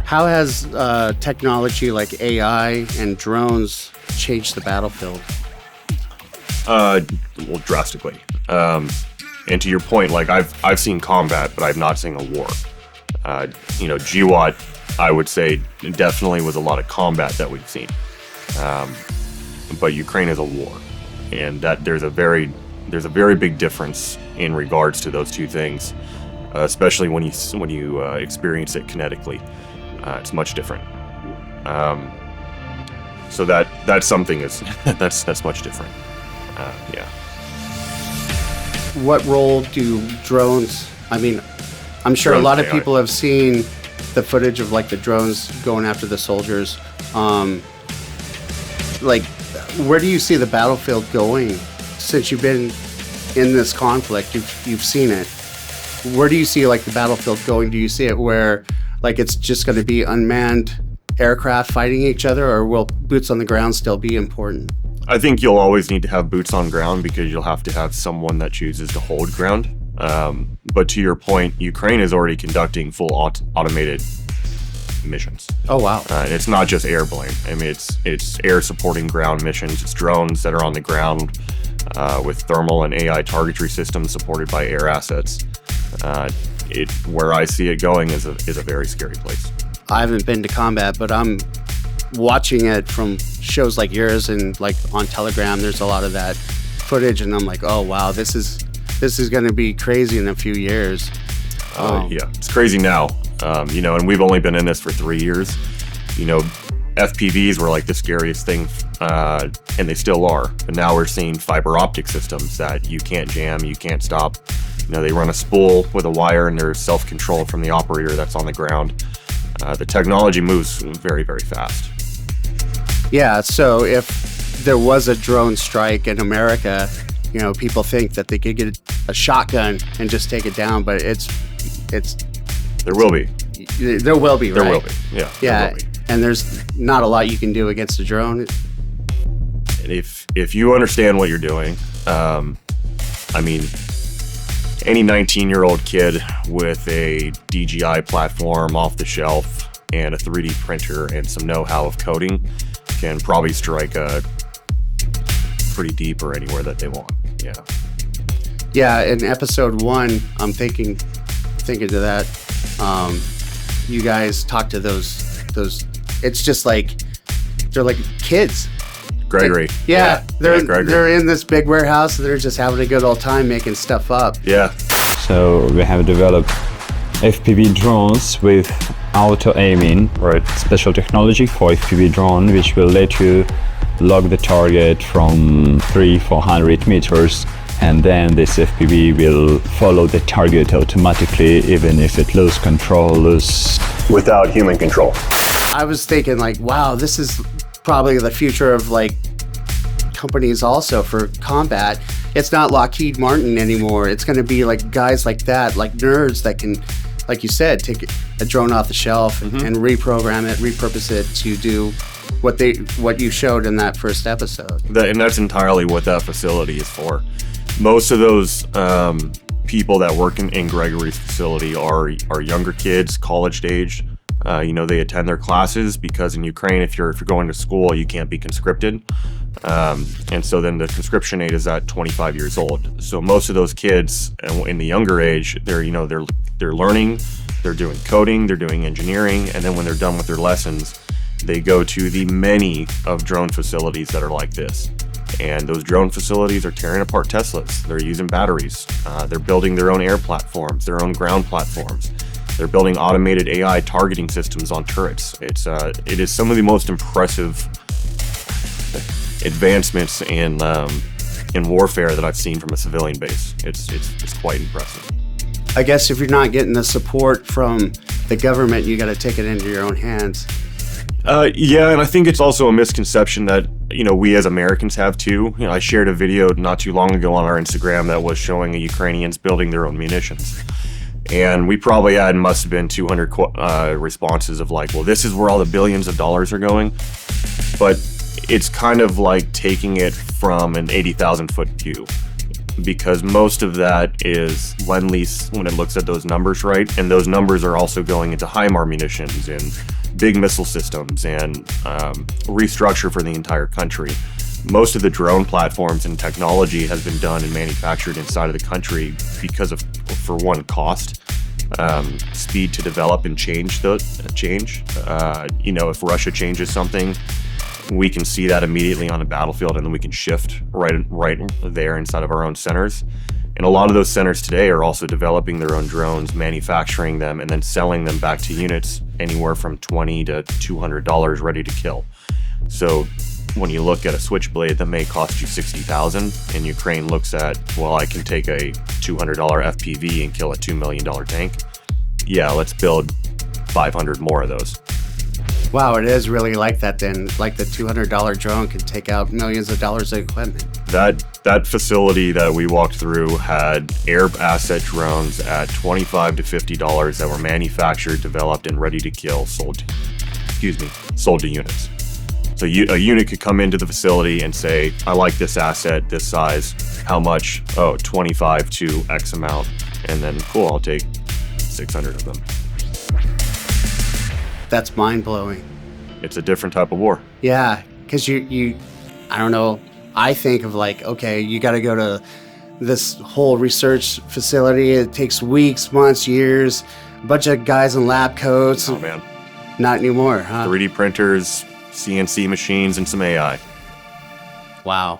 How has technology like AI and drones changed the battlefield? Well, drastically. And to your point, like I've seen combat, but I've not seen a war. GWAT, I would say, definitely was a lot of combat that we've seen. But Ukraine is a war, and that there's a very big difference in regards to those two things, especially when you experience it kinetically. It's much different. So that's something that's much different. Yeah. What role do drones? I mean, I'm sure a lot of people have seen the footage of like the drones going after the soldiers. Like, where do you see the battlefield going? Since you've been in this conflict, you've seen it. Where do you see like the battlefield going? Do you see it where like it's just going to be unmanned aircraft fighting each other, or will boots on the ground still be important? I think you'll always need to have boots on ground because you'll have to have someone that chooses to hold ground. But to your point, Ukraine is already conducting full automated missions. Oh, wow. It's not just airborne. I mean, it's air supporting ground missions. It's drones that are on the ground with thermal and AI targetry systems supported by air assets. Where I see it going is a very scary place. I haven't been to combat, but I'm watching it from shows like yours, and like on Telegram, there's a lot of that footage, and I'm like, oh wow, this is going to be crazy in a few years. Yeah, it's crazy now. And we've only been in this for 3 years. FPVs were like the scariest thing, and they still are. But now we're seeing fiber-optic systems that you can't jam, you can't stop. They run a spool with a wire, and they're self-controlled from the operator that's on the ground. The technology moves very, very fast. Yeah, so if there was a drone strike in America, people think that they could get a shotgun and just take it down, but it's. There will be. There will be, right? There will be, yeah. Yeah, and there's not a lot you can do against a drone. And if you understand what you're doing, any 19-year-old kid with a DJI platform off the shelf and a 3D printer and some know-how of coding can probably strike pretty deep or anywhere that they want. Yeah. Yeah, in episode 1, I'm thinking to that. You guys talk to those. It's just like they're like kids. Gregory. Yeah, Gregory. They're in this big warehouse. And they're just having a good old time making stuff up. Yeah. So we have developed FPV drones with auto aiming, right? Special technology for FPV drone, which will let you log the target from 300-400 meters, and then this FPV will follow the target automatically, even if it loses control. Without human control. I was thinking like, wow, this is probably the future of like companies also for combat. It's not Lockheed Martin anymore. It's going to be like guys like that, like nerds that can, like you said, take a drone off the shelf and reprogram it, repurpose it to do what you showed in that first episode. And that's entirely what that facility is for. Most of those people that work in Gregory's facility are younger kids, college age. They attend their classes because in Ukraine, if you're going to school, you can't be conscripted. And so then the conscription age is at 25 years old. So most of those kids in the younger age, they're learning, they're doing coding, they're doing engineering, and then when they're done with their lessons, they go to the many of drone facilities that are like this. And those drone facilities are tearing apart Teslas. They're using batteries. They're building their own air platforms, their own ground platforms. They're building automated AI targeting systems on turrets. It is some of the most impressive advancements in warfare that I've seen from a civilian base. It's quite impressive. I guess if you're not getting the support from the government, you got to take it into your own hands. Yeah, and I think it's also a misconception that we as Americans have too. I shared a video not too long ago on our Instagram that was showing the Ukrainians building their own munitions. And we probably must have been 200 responses of like, well, this is where all the billions of dollars are going. But it's kind of like taking it from an 80,000 foot view. because most of that is Lend-Lease when it looks at those numbers, right? And those numbers are also going into HIMAR munitions and big missile systems and restructure for the entire country. Most of the drone platforms and technology has been done and manufactured inside of the country because of, for one, cost, speed to develop and change. If Russia changes something, we can see that immediately on the battlefield, and then we can shift right there inside of our own centers. And a lot of those centers today are also developing their own drones, manufacturing them, and then selling them back to units anywhere from $20 to $200 ready to kill. So when you look at a Switchblade that may cost you $60,000, and Ukraine looks at, well, I can take a $200 FPV and kill a $2 million tank. Yeah, let's build 500 more of those. Wow, it is really like that then. Like the $200 drone can take out millions of dollars of equipment. That facility that we walked through had air asset drones at $25 to $50 that were manufactured, developed, and ready to kill, sold to units. So a unit could come into the facility and say, I like this asset, this size, how much? Oh, 25 to X amount. And then, cool, I'll take 600 of them. That's mind-blowing. It's a different type of war. Yeah, because you, I don't know, I think of like, okay, you got to go to this whole research facility. It takes weeks, months, years, a bunch of guys in lab coats. Oh, man. Not anymore, huh? 3D printers, CNC machines, and some AI. Wow.